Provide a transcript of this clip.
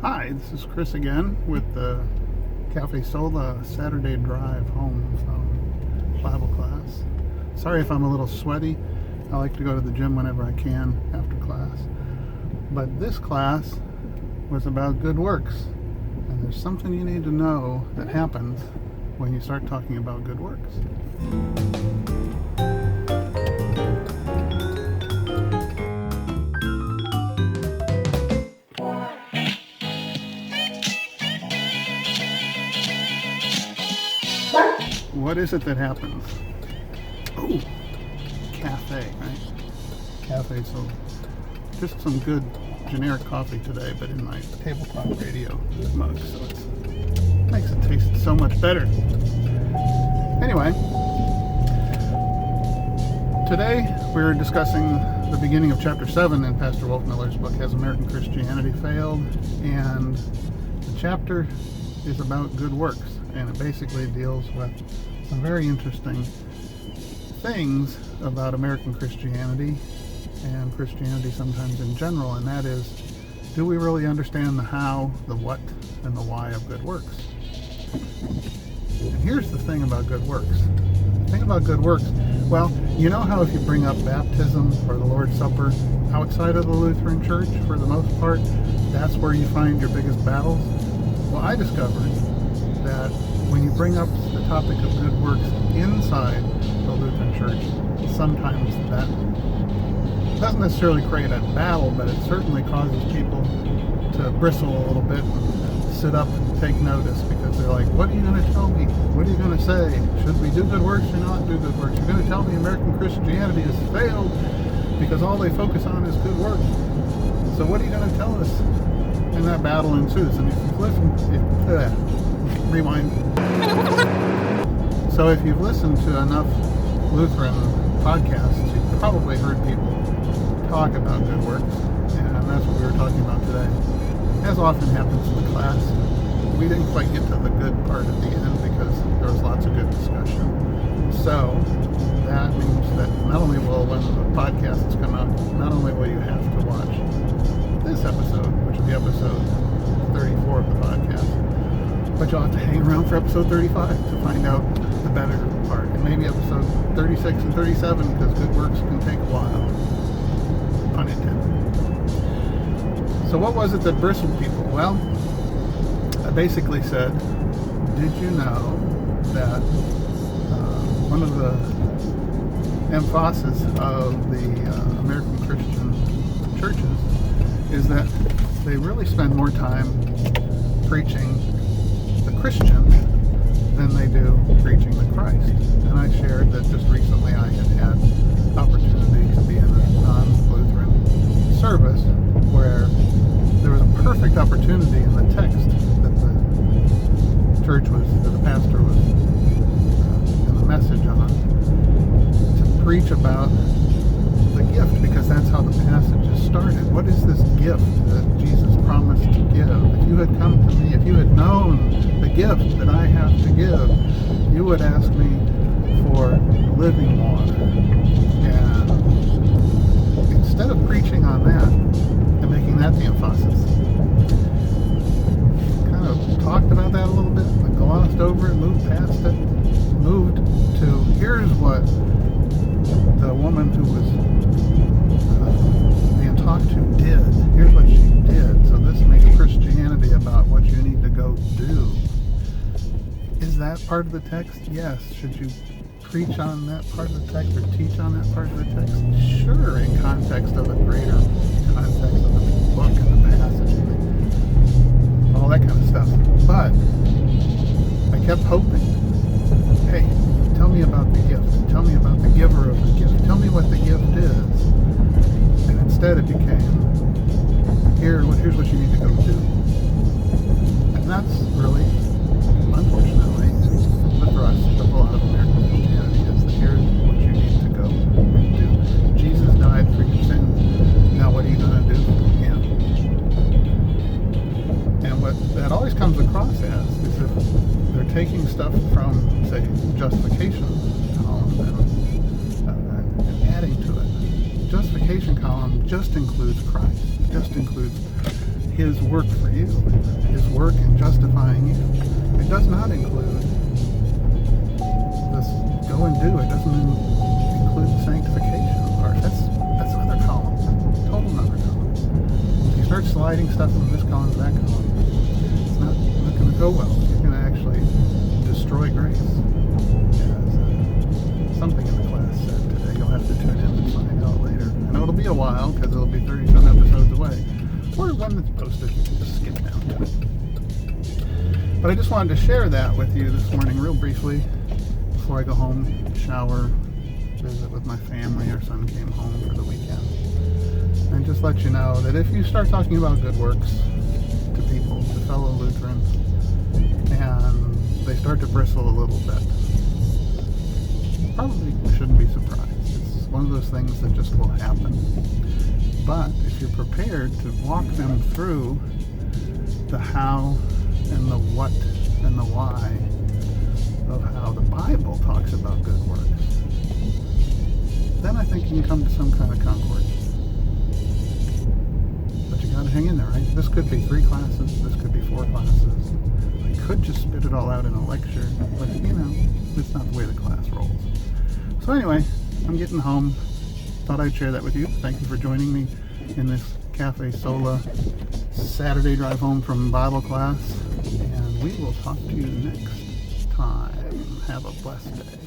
Hi, this is Chris again with the Cafe Sola Saturday drive home from Bible class. Sorry if I'm a little sweaty. I like to go to the gym whenever I can after class. But this class was about good works. And there's something you need to know that happens when you start talking about good works. What is it that happens? Oh, cafe, right? Cafe Sola. Just some good generic coffee today, but in my tabletop radio mug, so it makes it taste so much better. Anyway, today we're discussing the beginning of chapter 7 in Pastor Wolfmueller's book, Has American Christianity Failed? And the chapter is about good works, and it basically deals with some very interesting things about American Christianity and Christianity sometimes in general, and that is, do we really understand the how, the what, and the why of good works? And here's the thing about good works. The thing about good works, well, you know how if you bring up baptism or the Lord's Supper outside of the Lutheran Church, for the most part, that's where you find your biggest battles? Well, I discovered that when you bring up the topic of good works inside the Lutheran Church, sometimes that doesn't necessarily create a battle, but it certainly causes people to bristle a little bit and sit up and take notice, because they're like, what are you going to tell me? What are you going to say? Should we do good works or not do good works? You're going to tell me American Christianity has failed because all they focus on is good works. So what are you going to tell us? And that battle ensues. And if you've listened, rewind. So if you've listened to enough Lutheran podcasts, you've probably heard people talk about good works, and that's what we were talking about today. As often happens in the class, we didn't quite get to the good part at the end because there was lots of good discussion. So that means that not only will, when the podcasts come out, not only will you have to watch this episode, which will be episode 34 of the podcast, but you'll have to hang around for episode 35 to find out the better part, and maybe episode 36 and 37, because good works can take a while. Pun intended. So what was it that bristled people? Well, I basically said, did you know that one of the emphasis of the American Christian churches is that they really spend more time preaching the Christian than they do preaching the Christ. And I shared that just recently I had opportunity to be in a non-Lutheran service where there was a perfect opportunity in the text that the church was, that the pastor was in the message on, to preach about the gift, because that's how the passage is started. What is this gift that Jesus promised to give? If you had come to me, if you had known the gift that I have to give, you would ask me for living water. And instead of preaching on that and making that the emphasis, kind of talked about that a little bit, but glossed over it, moved past it, moved to, here's what the woman who was being talked to did. Here's what she did. So this makes Christianity about what you need to go do. Is that part of the text? Yes. Should you preach on that part of the text or teach on that part of the text? Sure, in context of a greater context of the book and the passage and all that kind of stuff. But I kept hoping, hey, tell me about the gift. Tell me about the giver of the gift. Tell me what the gift is. And instead it became, here's what you need to go do. And that's really, unfortunately, the thrust of a lot of American Christianity, is that here's what you need to go do. Jesus died for your sins. Now what are you going to do for him? And what that always comes across as is if they're taking stuff from, say, justification column and adding to it. Justification column just includes Christ. Just includes His work for you, His work in justifying you. It does not include this go and do. It doesn't include the sanctification part. That's another column, total another column. If you start sliding stuff from this column to that column, it's not going to go well. You're going to actually destroy grace. As something in the class said today, you'll have to tune in and find out later. I know it'll be a while because it'll be 30-some episodes away. Or when it's posted, you can just skip down to it. But I just wanted to share that with you this morning real briefly before I go home, shower, visit with my family. Our son came home for the weekend. And just let you know that if you start talking about good works to people, to fellow Lutherans, and they start to bristle a little bit, probably shouldn't be surprised. It's one of those things that just will happen. But if you're prepared to walk them through the how and the what and the why of how the Bible talks about good works, then I think you can come to some kind of concord. But you gotta hang in there, right? This could be 3 classes, this could be 4 classes. I could just spit it all out in a lecture, but it's not the way the class rolls. So anyway, I'm getting home. Thought I'd share that with you. Thank you for joining me in this Cafe Sola Saturday drive home from Bible class. And we will talk to you next time. Have a blessed day.